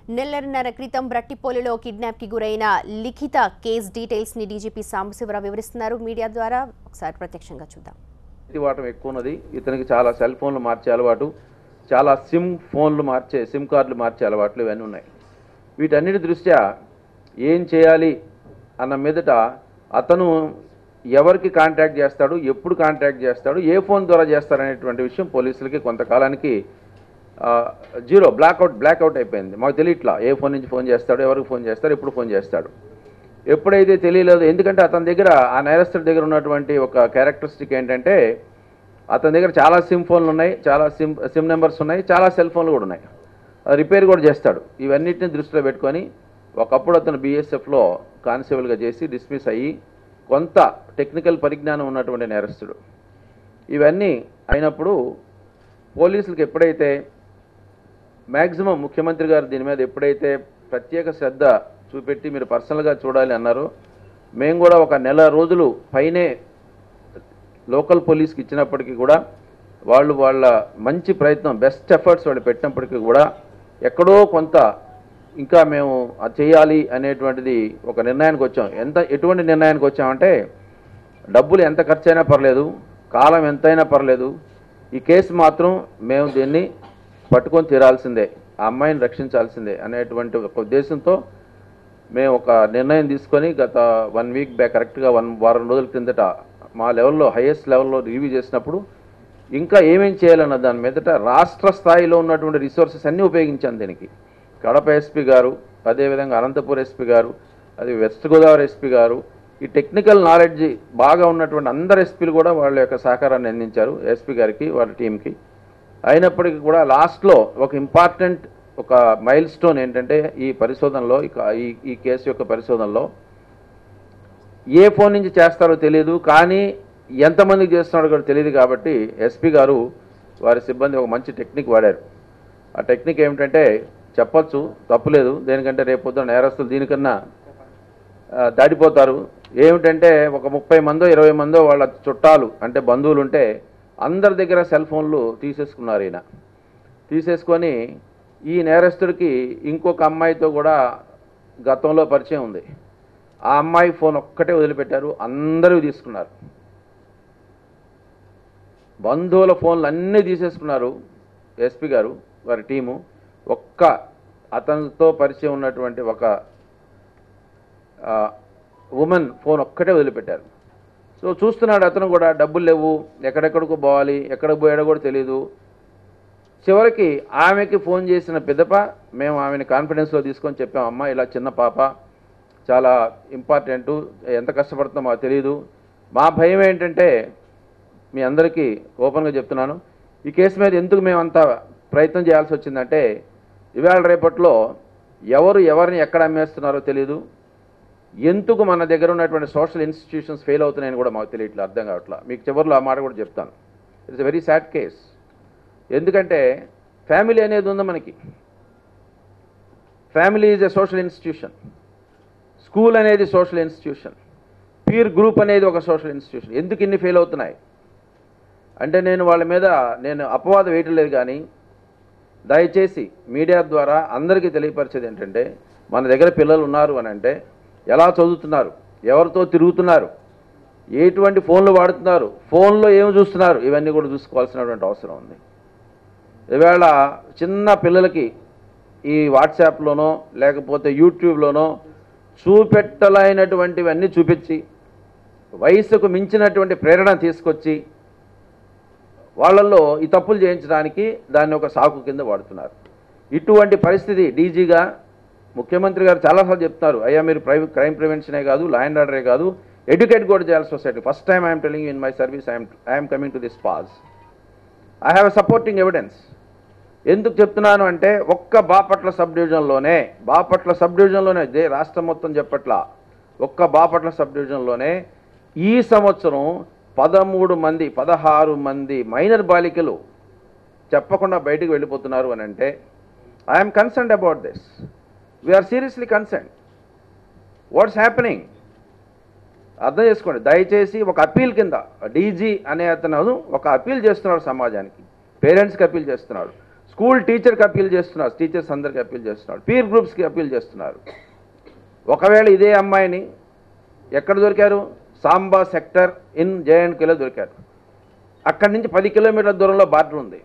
నెల్లన్నర క్రితం బ్రట్టిపోలులో కిడ్నాప్ కి గురైన లిఖిత కేస్ డీటెయిల్స్ ని డీజీపీ సాంబశివరావు వివరిస్తున్నారు మీడియా ద్వారా. ఒకసారి ప్రత్యక్షంగా చూద్దాం. వాటం ఎక్కువ ఉన్నది. ఇతనికి చాలా సెల్ ఫోన్లు మార్చే అలవాటు, చాలా సిమ్ కార్డులు మార్చే అలవాట్లు ఇవన్నీ ఉన్నాయి. వీటన్నిటి దృష్ట్యా ఏం చేయాలి అన్న మీదట అతను ఎవరికి కాంటాక్ట్ చేస్తాడు, ఎప్పుడు కాంటాక్ట్ చేస్తాడు, ఏ ఫోన్ ద్వారా చేస్తారనేటువంటి విషయం పోలీసులకి కొంతకాలానికి జీరో బ్లాక్అవుట్ అయిపోయింది. మాకు తెలియట్లా ఏ ఫోన్ నుంచి ఫోన్ చేస్తాడు, ఎవరికి ఫోన్ చేస్తాడు, ఎప్పుడు ఫోన్ చేస్తాడు. ఎప్పుడైతే తెలియలేదు, ఎందుకంటే అతని దగ్గర ఆ నేరస్తుడి దగ్గర ఉన్నటువంటి ఒక క్యారెక్టరిస్టిక్ ఏంటంటే అతని దగ్గర చాలా సిమ్ ఫోన్లు ఉన్నాయి, చాలా సిమ్ నెంబర్స్ ఉన్నాయి, చాలా సెల్ ఫోన్లు కూడా ఉన్నాయి. రిపేర్ కూడా చేస్తాడు. ఇవన్నిటిని దృష్టిలో పెట్టుకొని ఒకప్పుడు అతను బీఎస్ఎఫ్లో కానిస్టేబుల్గా చేసి డిస్మిస్ అయ్యి కొంత టెక్నికల్ పరిజ్ఞానం ఉన్నటువంటి నేరస్తుడు. ఇవన్నీ అయినప్పుడు పోలీసులకు ఎప్పుడైతే మ్యాక్సిమం ముఖ్యమంత్రి గారు దీని మీద ఎప్పుడైతే ప్రత్యేక శ్రద్ధ చూపెట్టి మీరు పర్సనల్గా చూడాలి అన్నారో, మేము కూడా ఒక నెల రోజులు పైనే లోకల్ పోలీస్కి ఇచ్చినప్పటికీ కూడా వాళ్ళ మంచి ప్రయత్నం, బెస్ట్ ఎఫర్ట్స్ వాళ్ళు పెట్టినప్పటికీ కూడా ఎక్కడో కొంత ఇంకా మేము అది చేయాలి అనేటువంటిది ఒక నిర్ణయానికి వచ్చాం. ఎటువంటి నిర్ణయానికి వచ్చామంటే డబ్బులు ఎంత ఖర్చు అయినా పర్లేదు, కాలం ఎంతైనా పర్లేదు, ఈ కేసు మాత్రం మేము దీన్ని పట్టుకొని తీరాల్సిందే, ఆ అమ్మాయిని రక్షించాల్సిందే అనేటువంటి ఒక ఉద్దేశంతో మేము ఒక నిర్ణయం తీసుకొని గత 1 వీక్ బ్యాక్, కరెక్ట్గా వారం రోజుల కిందట మా లెవెల్లో హైయెస్ట్ లెవెల్లో రివ్యూ చేసినప్పుడు ఇంకా ఏమేం చేయాలన్న దాని మీదట రాష్ట్ర స్థాయిలో ఉన్నటువంటి రిసోర్సెస్ అన్నీ ఉపయోగించాను దీనికి. కడప ఎస్పీ గారు, అదేవిధంగా అనంతపూర్ ఎస్పీ గారు, అది వెస్ట్ గోదావరి ఎస్పీ గారు, ఈ టెక్నికల్ నాలెడ్జ్ బాగా ఉన్నటువంటి అందరు ఎస్పీలు కూడా వాళ్ళ యొక్క సహకారాన్ని అందించారు ఎస్పీ గారికి, వాళ్ళ టీంకి. అయినప్పటికీ కూడా లాస్ట్లో ఒక ఇంపార్టెంట్ ఒక మైల్ స్టోన్ ఏంటంటే ఈ పరిశోధనలో, ఈ కేసు యొక్క పరిశోధనలో ఏ ఫోన్ నుంచి చేస్తారో తెలియదు, కానీ ఎంతమందికి చేస్తున్నాడో కూడా తెలియదు. కాబట్టి ఎస్పీ గారు వారి సిబ్బంది ఒక మంచి టెక్నిక్ వాడారు. ఆ టెక్నిక్ ఏమిటంటే చెప్పచ్చు, తప్పులేదు, దేనికంటే రేపొద్దున నేరస్తులు దీనికన్నా దాడిపోతారు. ఏమిటంటే ఒక 30 మందో 20 మందో వాళ్ళ చుట్టాలు అంటే బంధువులు ఉంటే అందరి దగ్గర సెల్ ఫోన్లు తీసేసుకున్నారు. ఈయన తీసేసుకొని ఈ నేరస్తుడికి ఇంకొక అమ్మాయితో కూడా గతంలో పరిచయం ఉంది. ఆ అమ్మాయి ఫోన్ ఒక్కటే వదిలిపెట్టారు, అందరూ తీసుకున్నారు. బంధువుల ఫోన్లు అన్నీ తీసేసుకున్నారు ఎస్పీ గారు, వారి టీము. ఒక్క అతనితో పరిచయం ఉన్నటువంటి ఒక ఉమెన్ ఫోన్ ఒక్కటే వదిలిపెట్టారు. సో చూస్తున్నాడు అతను కూడా, డబ్బులు లేవు, ఎక్కడెక్కడికో పోవాలి, ఎక్కడికి పోయాడో కూడా తెలియదు. చివరికి ఆమెకి ఫోన్ చేసిన పిదప మేము ఆమెని కాన్ఫిడెన్స్లో తీసుకొని చెప్పాం, అమ్మ ఇలా చిన్న పాప, చాలా ఇంపార్టెంటు, ఎంత కష్టపడుతుందో మాకు తెలియదు. మా భయం ఏంటంటే మీ అందరికీ ఓపెన్గా చెప్తున్నాను, ఈ కేసు మీద ఎందుకు మేము అంత ప్రయత్నం చేయాల్సి వచ్చిందంటే ఇవాళ రేపట్లో ఎవరిని ఎక్కడ అమ్మేస్తున్నారో తెలియదు, ఎందుకు మన దగ్గర ఉన్నటువంటి సోషల్ ఇన్స్టిట్యూషన్స్ ఫెయిల్ అవుతున్నాయని కూడా మాకు తెలియట్లేదు, అర్థం కావట్లా. మీకు చివరిలో ఆ మాట కూడా చెప్తాను. It's a very sad case. ఎందుకంటే ఫ్యామిలీ అనేది ఉంది మనకి. Family is a social institution, school అనేది సోషల్ ఇన్స్టిట్యూషన్, పీర్ గ్రూప్ అనేది ఒక సోషల్ ఇన్స్టిట్యూషన్. ఎందుకు ఇన్ని ఫెయిల్ అవుతున్నాయి అంటే నేను వాళ్ళ మీద అపవాదం వేయటం లేదు, కానీ దయచేసి మీడియా ద్వారా అందరికీ తెలియపరిచేది ఏంటంటే మన దగ్గర పిల్లలు ఉన్నారు అని అంటే ఎలా చదువుతున్నారు, ఎవరితో తిరుగుతున్నారు, ఎటువంటి ఫోన్లు వాడుతున్నారు, ఫోన్లో ఏమి చూస్తున్నారు, ఇవన్నీ కూడా చూసుకోవాల్సినటువంటి అవసరం ఉంది. ఇవాళ చిన్న పిల్లలకి ఈ వాట్సాప్లోనో లేకపోతే యూట్యూబ్లోనో చూపెట్టలేనటువంటివన్నీ చూపించి వయసుకు మించినటువంటి ప్రేరణ తీసుకొచ్చి వాళ్ళల్లో ఈ తప్పులు చేయించడానికి దాన్ని ఒక సాకు కింద వాడుతున్నారు. ఇటువంటి పరిస్థితి డీజీగా ముఖ్యమంత్రి గారు చాలాసార్లు చెప్తున్నారు, అయ్యా మీరు క్రైమ్ ప్రివెన్షనే కాదు, లా అండ్ ఆర్డరే కాదు, ఎడ్యుకేట్ కూడా చేయాలి society. First time I'm telling you in my service I'm coming to this pause. I have a supporting evidence. ఎందుకు చెప్తున్నాను అంటే ఒక్క బాపట్ల సబ్ డివిజన్లోనే రాష్ట్రం మొత్తం చెప్పట్లా, ఒక్క బాపట్ల సబ్ డివిజన్లోనే ఈ సంవత్సరం 16 మంది మైనర్ బాలికలు చెప్పకుండా బయటకు వెళ్ళిపోతున్నారు అని అంటే I'm concerned about this. We're seriously concerned. What's happening అర్థం చేసుకోండి. దయచేసి ఒక అప్పీల్ కింద డీజీ అనే అతను ఒక అప్పీల్ చేస్తున్నాడు సమాజానికి, పేరెంట్స్కి అప్పీల్ చేస్తున్నాడు. స్కూల్ టీచర్కి అప్పీల్ చేస్తున్నారు, టీచర్స్ అందరికీ అప్పీల్ చేస్తున్నారు, పీర్ గ్రూప్స్కి అప్పీల్ చేస్తున్నారు. ఒకవేళ ఇదే అమ్మాయిని ఎక్కడ దొరికారు? సాంబా సెక్టర్ ఇన్ జేఎండ్కేలో దొరికారు. అక్కడి నుంచి 10 కిలోమీటర్ల దూరంలో బార్డర్ ఉంది.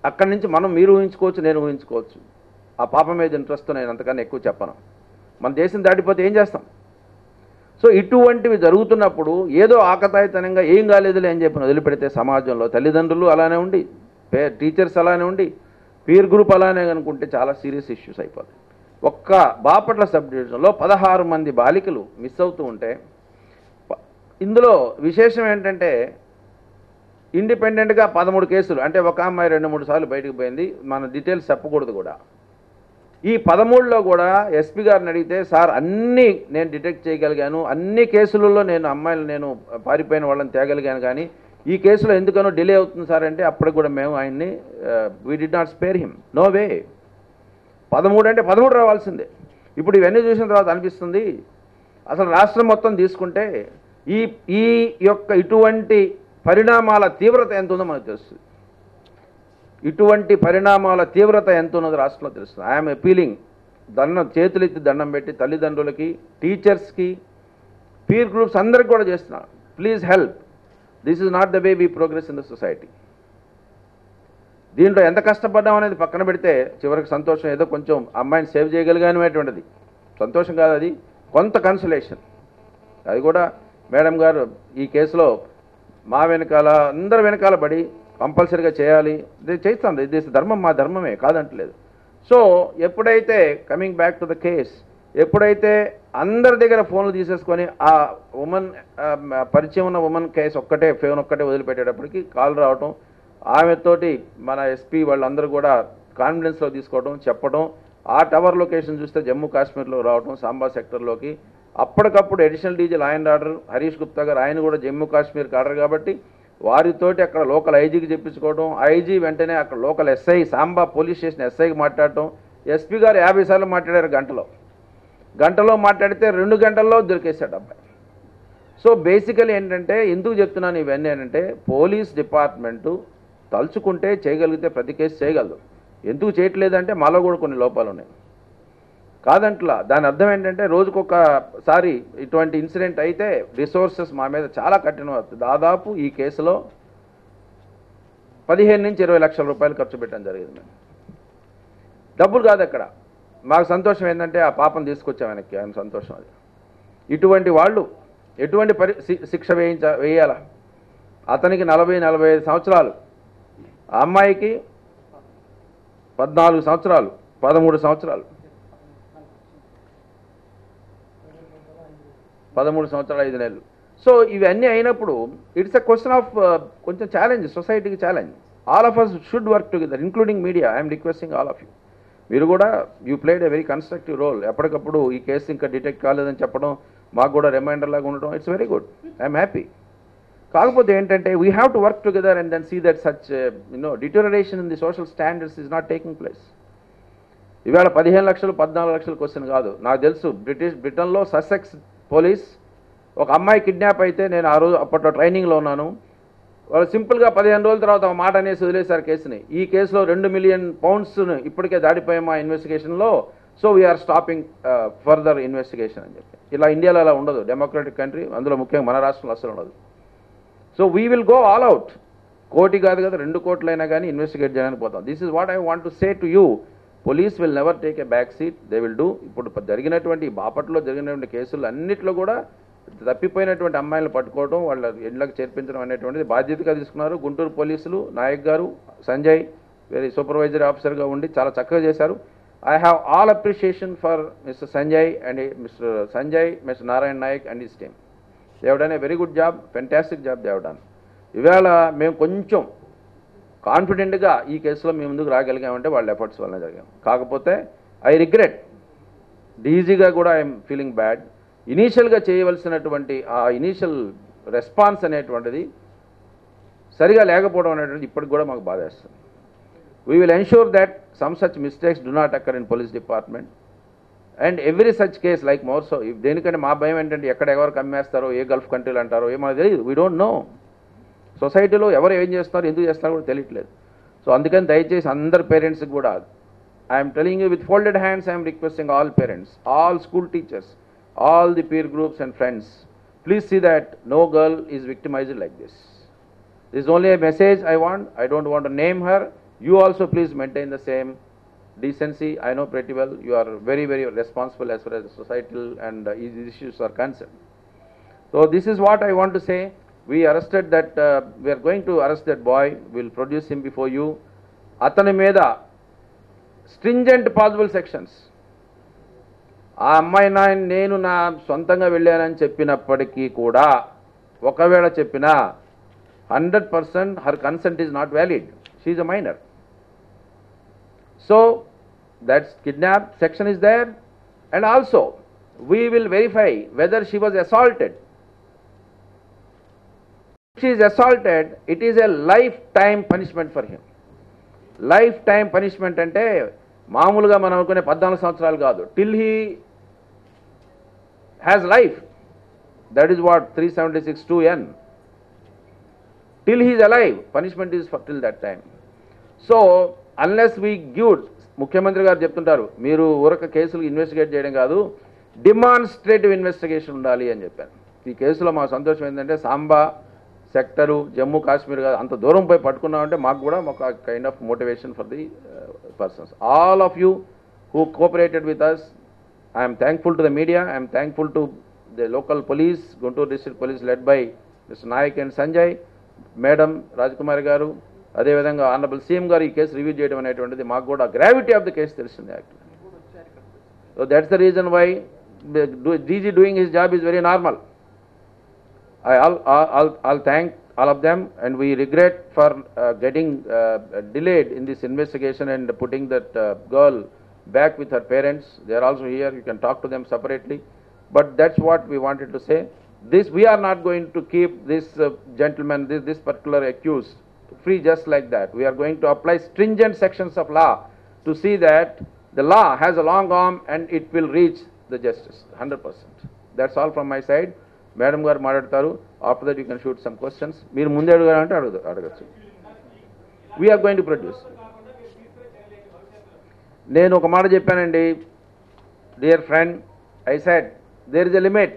అక్కడి నుంచి మీరు ఊహించుకోవచ్చు, నేను ఊహించుకోవచ్చు. ఆ పాప మీద ఇంట్రెస్ట్తో నేను అంతకన్నా ఎక్కువ చెప్పను. మన దేశం దాటిపోతే ఏం చేస్తాం? సో ఇటువంటివి జరుగుతున్నప్పుడు ఏదో ఆకతాయితనంగా ఏం కాలేదులే అని చెప్పి వదిలిపెడితే సమాజంలో తల్లిదండ్రులు అలానే ఉండి, టీచర్స్ అలానే ఉండి, పీర్ గ్రూప్ అలానే అనుకుంటే చాలా సీరియస్ ఇష్యూస్ అయిపోతాయి. ఒక్క బాపట్ల సబ్ డివిజన్లో 16 మంది బాలికలు మిస్ అవుతూ ఉంటే, ఇందులో విశేషం ఏంటంటే ఇండిపెండెంట్గా 13 కేసులు, అంటే ఒక అమ్మాయి 2-3 సార్లు బయటకు పోయింది. మన డీటెయిల్స్ చెప్పకూడదు కూడా. ఈ 13లో కూడా ఎస్పీ గారిని అడిగితే, సార్ అన్నీ నేను డిటెక్ట్ చేయగలిగాను, అన్ని కేసులలో నేను అమ్మాయిలు నేను పారిపోయిన వాళ్ళని తేగలిగాను, కానీ ఈ కేసులో ఎందుకనో డిలే అవుతుంది సార్ అంటే అప్పటికి కూడా మేము ఆయన్ని we did not spare him. No way. 13 అంటే 13 రావాల్సిందే. ఇప్పుడు ఇవన్నీ చూసిన తర్వాత అనిపిస్తుంది అసలు రాష్ట్రం మొత్తం తీసుకుంటే ఈ యొక్క ఇటువంటి పరిణామాల తీవ్రత ఎంత ఉందో మనకు తెలుస్తుంది. ఇటువంటి పరిణామాల తీవ్రత ఎంత ఉన్నదో రాష్ట్రంలో తెలుస్తుంది. ఐఎమ్ అపీలింగ్, చేతులెత్తి దండం పెట్టి తల్లిదండ్రులకి, టీచర్స్కి, పీర్ గ్రూప్స్ అందరికి కూడా చేస్తున్నాను, please help. This is not the way we progress in the society. దీంట్లో ఎంత కష్టపడ్డాం అనేది పక్కన పెడితే చివరికి సంతోషం, ఏదో కొంచెం అమ్మాయిని సేవ్ చేయగలిగానటువంటిది సంతోషం కాదు, అది కొంత కన్సలేషన్. అది కూడా మేడం గారు ఈ కేసులో మా వెనకాల అందరి వెనకాల పడి కంపల్సరీగా చేయాలి, చేస్తాం. ఇది ధర్మం, మా ధర్మమే, కాదంటలేదు. సో ఎప్పుడైతే coming back to the case, ఎప్పుడైతే అందరి దగ్గర ఫోన్లు తీసేసుకొని ఆ ఉమెన్ పరిచయం ఉన్న ఉమెన్ కేసు ఫోన్ ఒక్కటే వదిలిపెట్టేటప్పటికి కాల్ రావటం, ఆమెతోటి మన ఎస్పీ వాళ్ళందరూ కూడా కాన్ఫిడెన్స్లో తీసుకోవడం, చెప్పడం, ఆ టవర్ లొకేషన్ చూస్తే జమ్మూ కాశ్మీర్లో రావడం, సాంబా సెక్టర్లోకి. అప్పటికప్పుడు additional DG law and order Harish Gupta గారు, ఆయన కూడా జమ్మూ కాశ్మీర్కి ఆర్డర్ కాబట్టి వారితోటి అక్కడ లోకల్ ఐజీకి చెప్పించుకోవడం, ఐజీ వెంటనే అక్కడ local SI Samba police station ఎస్ఐకి మాట్లాడటం. ఎస్పీ గారు 50 సార్లు మాట్లాడారు గంటలో మాట్లాడితే 2 గంటల్లో దొరికేశాడు అబ్బాయి. సో బేసికలీ ఏంటంటే, ఎందుకు చెప్తున్నాను ఇవన్నీ అంటే, పోలీస్ డిపార్ట్మెంటు తలుచుకుంటే చేయగలిగితే ప్రతి కేసు చేయగలదు. ఎందుకు చేయట్లేదంటే మాలో కూడా కొన్ని లోపాలు ఉన్నాయి, కాదంట్లా. దాని అర్థం ఏంటంటే రోజుకొకసారి ఇటువంటి ఇన్సిడెంట్ అయితే రిసోర్సెస్ మా మీద చాలా కఠినం అవుతుంది. దాదాపు ఈ కేసులో 15 నుంచి 20 లక్షల రూపాయలు ఖర్చు పెట్టడం జరిగింది. మేము డబ్బులు కాదు అక్కడ. మాకు సంతోషం ఏంటంటే ఆ పాపను తీసుకొచ్చాం వెనక్కి, ఆయన సంతోషం అది. ఇటువంటి వాళ్ళు ఎటువంటి శిక్ష వేయాలా? అతనికి 40-45 సంవత్సరాలు, ఆ అమ్మాయికి 14 సంవత్సరాలు, 13 సంవత్సరాలు, 13 సంవత్సరాలు 5 నెలలు. సో ఇవన్నీ అయినప్పుడు ఇట్స్ అ క్వశ్చన్ ఆఫ్ కొంచెం ఛాలెంజ్, సొసైటీకి challenge. All of us should work together, including media. I'm requesting all of you. మీరు కూడా you played a very constructive role. ఎప్పటికప్పుడు ఈ కేసు ఇంకా డిటెక్ట్ కాలేదని చెప్పడం, మాకు కూడా రిమైండర్ లాగా ఉండడం, it's very good. I'm happy. కాకపోతే ఏంటంటే we have to work together and then see that such deterioration in the social standards is not taking place. ఇవాళ 15 లక్షలు 14 లక్షల క్వశ్చన్ కాదు. నాకు తెలుసు బ్రిటన్లో ససెక్స్ పోలీస్ ఒక అమ్మాయి కిడ్నాప్ అయితే, నేను ఆ రోజు అప్పట్లో ట్రైనింగ్లో ఉన్నాను, వాళ్ళు సింపుల్గా 15 రోజుల తర్వాత ఒక మాట అనేసి వదిలేశారు కేసుని. ఈ కేసులో 2 మిలియన్ పౌండ్స్ను ఇప్పటికే దాడిపోయాము ఆ ఇన్వెస్టిగేషన్లో, so we're stopping further investigation అని చెప్పి. ఇలా ఇండియాలో అలా ఉండదు, డెమోక్రటిక్ కంట్రీ, అందులో ముఖ్యంగా మన రాష్ట్రంలో అసలు ఉండదు. So we will go all out. కోటి కాదు కదా, 2 కోట్లైనా కానీ ఇన్వెస్టిగేట్ చేయడానికి పోతాం. This is what I want to say to you. Police will never take a back seat, they will do. ఇప్పుడు జరిగినటువంటి బాపట్లో జరిగినటువంటి కేసులు అన్నింటిలో కూడా తప్పిపోయినటువంటి అమ్మాయిలను పట్టుకోవడం, వాళ్ళ ఇళ్లకు చేర్పించడం అనేటువంటిది బాధ్యతగా తీసుకున్నారు. గుంటూరు పోలీసులు నాయక్ గారు, సంజయ్ వెరీ సూపర్వైజరీ ఆఫీసర్గా ఉండి చాలా చక్కగా చేశారు. I have all appreciation for mister Sanjay and mister Narayana Nayak and his team. They have done a very good job, fantastic job they have done. ఇవాళ మేము కొంచెం కాన్ఫిడెంట్గా ఈ కేసులో మేము ముందుకు రాగలిగామంటే వాళ్ళ ఎఫర్ట్స్ వల్ల జరిగాం. కాకపోతే ఐ రిగ్రెట్, డీజీగా కూడా ఐఎమ్ ఫీలింగ్ బ్యాడ్. ఇనీషియల్గా చేయవలసినటువంటి ఆ ఇనీషియల్ రెస్పాన్స్ అనేటువంటిది సరిగా లేకపోవడం అనేటువంటిది ఇప్పటికి కూడా మాకు బాధేస్తుంది. We will ensure that some such mistakes do not occur in police department and every such case like more so. దేనికంటే మా భయం ఏంటంటే ఎక్కడ ఎవరికి అమ్మేస్తారో, ఏ గల్ఫ్ కంట్రీలు అంటారో ఏమో తెలియదు. We don't know. సొసైటీలో ఎవరు ఏం చేస్తున్నారు, ఎందుకు చేస్తున్నారో కూడా తెలియట్లేదు. సో అందుకని దయచేసి అందరు పేరెంట్స్కి కూడా I'm telling you with folded hands I'm requesting all parents, all school teachers, all the peer groups and friends, please see that no girl is victimized like this. This is only a message I want. I don't want to name her. You also please maintain the same decency. I know pretty well you are very, very responsible as far as societal and these issues are concerned. So this is what I want to say. We arrested that, we are going to arrest that boy. We will produce him before you. Atani Meda, stringent possible sections. ఆ అమ్మాయి నేను నా సొంతంగా వెళ్ళానని చెప్పినప్పటికీ కూడా, ఒకవేళ చెప్పినా 100% her consent is not valid. She is a minor. So that's kidnap section is there. And also we will verify whether she was assaulted. If she is assaulted, it is a lifetime punishment for him. Lifetime punishment అంటే మామూలుగా మనం అనుకునే 14 సంవత్సరాలు కాదు. Till he has life. That is what 376(2)(n). Till he is alive, punishment is for till that time. So unless we give, ముఖ్యమంత్రి గారు చెప్తుంటారు మీరు ఊరక కేసులు ఇన్వెస్టిగేట్ చేయడం కాదు, డిమాన్స్ట్రేటివ్ ఇన్వెస్టిగేషన్ ఉండాలి అని చెప్పాను. ఈ కేసులో మా సంతోషం ఏంటంటే సాంబా సెక్టరు, జమ్మూ కాశ్మీర్ కాదు, అంత దూరం పోయి పట్టుకున్నామంటే మాకు కూడా ఒక kind of motivation for the persons. All of you who cooperated with us, I am thankful to the media, I am thankful to the local police, Guntur district police led by Mr. Nayak and Sanjay, Madam Rajkumari garu, అదే విధంగా honourable CM గారు ఈ case review చేయడం అనేటువంటిది మాకు కూడా gravity of the case తెలిసింది actually. So that's the reason why DG doing his job is very normal. I'll thank all of them, and we regret for getting delayed in this investigation and putting that girl back with her parents. They are also here, you can talk to them separately, but that's what we wanted to say. This, we are not going to keep this gentleman, this particular accused free just like that. We are going to apply stringent sections of law to see that the law has a long arm and it will reach the justice 100%. That's all from my side. Madam గారు మాట్లాడతారు. After that you can shoot some questions. మీరు ముందే అడగాలంటే అడగచ్చు. We're going to produce. నేను ఒక మాట చెప్పానండి, dear friend, I said there is a limit.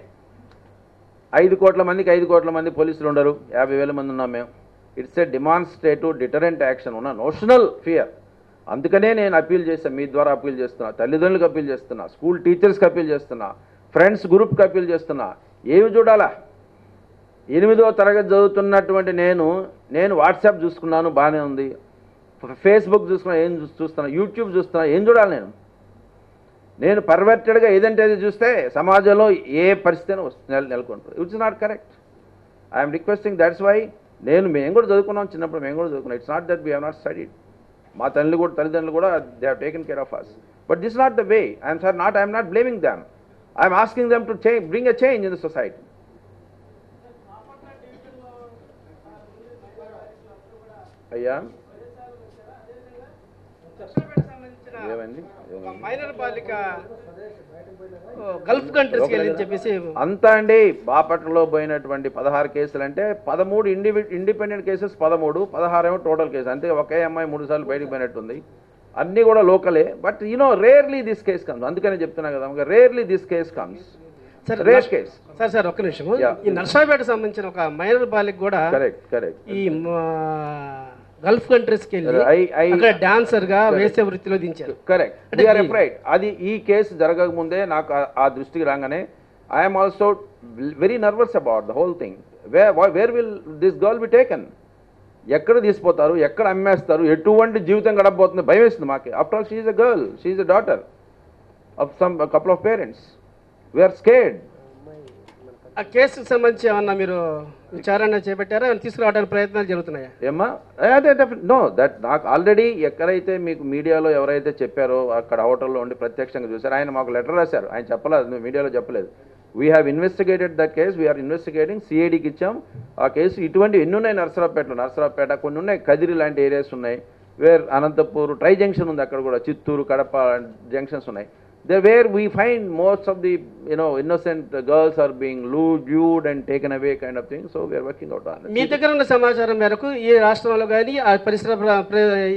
5 కోట్ల మందికి 5 కోట్ల మంది పోలీసులు ఉండరు, 50,000 మంది ఉన్నాం మేము. It's a demonstrative deterrent action, ఉన్న నోషనల్ ఫియర్. అందుకనే నేను అప్పీల్ చేస్తాను, మీ ద్వారా అప్పీల్ చేస్తున్నా, తల్లిదండ్రులకు అప్పీల్ చేస్తున్నా, స్కూల్ టీచర్స్కి అప్పీల్ చేస్తున్నా, ఫ్రెండ్స్ గ్రూప్కి అప్పీల్ చేస్తున్నా. ఏమి చూడాలా? 8వ తరగతి చదువుతున్నటువంటి నేను వాట్సాప్ చూసుకున్నాను, బాగానే ఉంది. ఫేస్బుక్ చూసుకున్నా, ఏం చూస్తున్నా, యూట్యూబ్ చూస్తున్నా, ఏం చూడాలి? నేను పర్వర్టెడ్గా ఏదంటే అది చూస్తే సమాజంలో ఏ పరిస్థితి నెలకొంటుంది. It's not correct. I'm requesting, that's why మేము కూడా చదువుకున్నాం, చిన్నప్పుడు మేము కూడా చదువుకున్నాం. It's not that we have not studied. మా తల్లిదండ్రులు కూడా they have taken care of us. But this not the way. I'm not blaming them. I'm asking them to bring a change in the society. అయ్యా minor బాలిక Gulf కంట్రీస్కి వెళ్ళి చెప్పేసి అంతా అండి. బాపట్లలో పోయినటువంటి 16 కేసులు అంటే 13 ఇండిపెండెంట్ కేసెస్, 16 ఏమో టోటల్ కేసు. అంతే, ఒకే అమ్మాయి 3 సార్లు బయటకు పోయినట్టుంది. అన్నీ కూడా లోకలే. But rarely this case comes. అందుకనే చెప్తున్నా కదా, rarely this case comes. Rare case. Sir ఒక్క నిమిషం. ఈ నర్సాపేట సంబంధించిన ఒక మైనర్ బాలిక కూడా కరెక్ట్ ఈ గల్ఫ్ కంట్రీస్కి వెళ్ళి అక్కడ డాన్సర్ గా వేసే వృత్తిలో దించారు. కరెక్ట్. అది ఈ కేసు జరగక ముందే నాకు ఆ దృష్టికి రాగానే I'm also very nervous about the whole thing. Where will this girl be taken? ఎక్కడ తీసిపోతారు, ఎక్కడ అమ్మేస్తారు, ఎటువంటి జీవితం గడపబోతుంది భయం వేస్తుంది మాకే. After all she is a girl, she is a daughter of some couple of parents. We're scared. ఆ కేసుకు సంబంధించి ఏమన్నా మీరు విచారణ చేపట్టారా, తీసుకురావడానికి ప్రయత్నాలు జరుగుతున్నాయా? ఏమా అదే నో దట్ నాకు ఆల్రెడీ ఎక్కడైతే మీకు మీడియాలో ఎవరైతే చెప్పారో అక్కడ హోటల్లో ఉండి ప్రత్యక్షంగా చూశారు. ఆయన మాకు లెటర్ రాశారు, ఆయన చెప్పలేదు, మీడియాలో చెప్పలేదు. We have investigated the case, we're investigating, సిఐడికి ఇచ్చాం ఆ కేసు. ఇటువంటి ఎన్ని ఉన్నాయి నర్సరావుపేట కొన్ని ఉన్నాయి, కదిరి లాంటి ఏరియాస్ ఉన్నాయి, వేర్ అనంతపూర్ ట్రై జంక్షన్ ఉంది, అక్కడ కూడా చిత్తూరు కడప జంక్షన్స్ ఉన్నాయి. there where we find most of the innocent girls are being lewd and taken away kind of thing. So we are working out on me it. దగ్గర ఉన్న సమాచారం మేరకు ఈ రాష్ట్రంలో కానీ ఆ పరిసర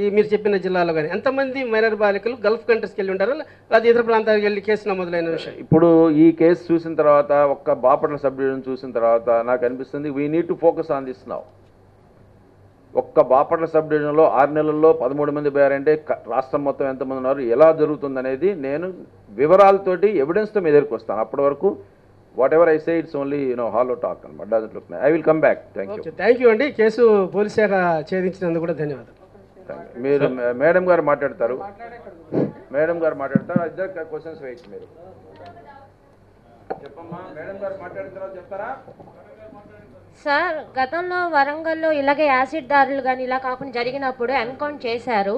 ఈ మీరు చెప్పిన జిల్లాలో కానీ ఎంతమంది మైనర్ బాలికలు గల్ఫ్ కంట్రీస్కి వెళ్ళి ఉంటారు, లేదా ఇతర ప్రాంతాలకు వెళ్ళి కేసు నమోదులైన విషయం? ఇప్పుడు ఈ కేసు చూసిన తర్వాత, ఒక్క బాపట్ల సబ్ డివిజన్ చూసిన తర్వాత నాకు అనిపిస్తుంది we need to focus on this now. ఒక్క బాపట్ల సబ్ డివిజన్లో 6 నెలల్లో 13 మంది పోయారంటే రాష్ట్రం మొత్తం ఎంతమంది ఉన్నారు, ఎలా జరుగుతుంది అనేది నేను వివరాలతోటి ఎవిడెన్స్తో మీ దగ్గరికి వస్తాను. అప్పటి వరకు whatever I say it's only hollow talk అనమాట. Doesn't look. I will come back. Thank you. Thank you అండి. కేసు పోలీస్ శాఖ ఛేదించినందుకు కూడా ధన్యవాదాలు. మీరు మేడం గారు మాట్లాడతారు. మేడం గారు మాట్లాడతారు. ఇద్దరు క్వశ్చన్స్ వేయచ్చు. మీరు చెప్పమ్మా. మేడం గారు మాట్లాడిన తర్వాత చెప్తారా? సార్, గతంలో వరంగల్లో ఇలాగే యాసిడ్ దారులు కానీ ఇలా కాకుండా జరిగినప్పుడు ఎన్కౌంటర్ చేశారు.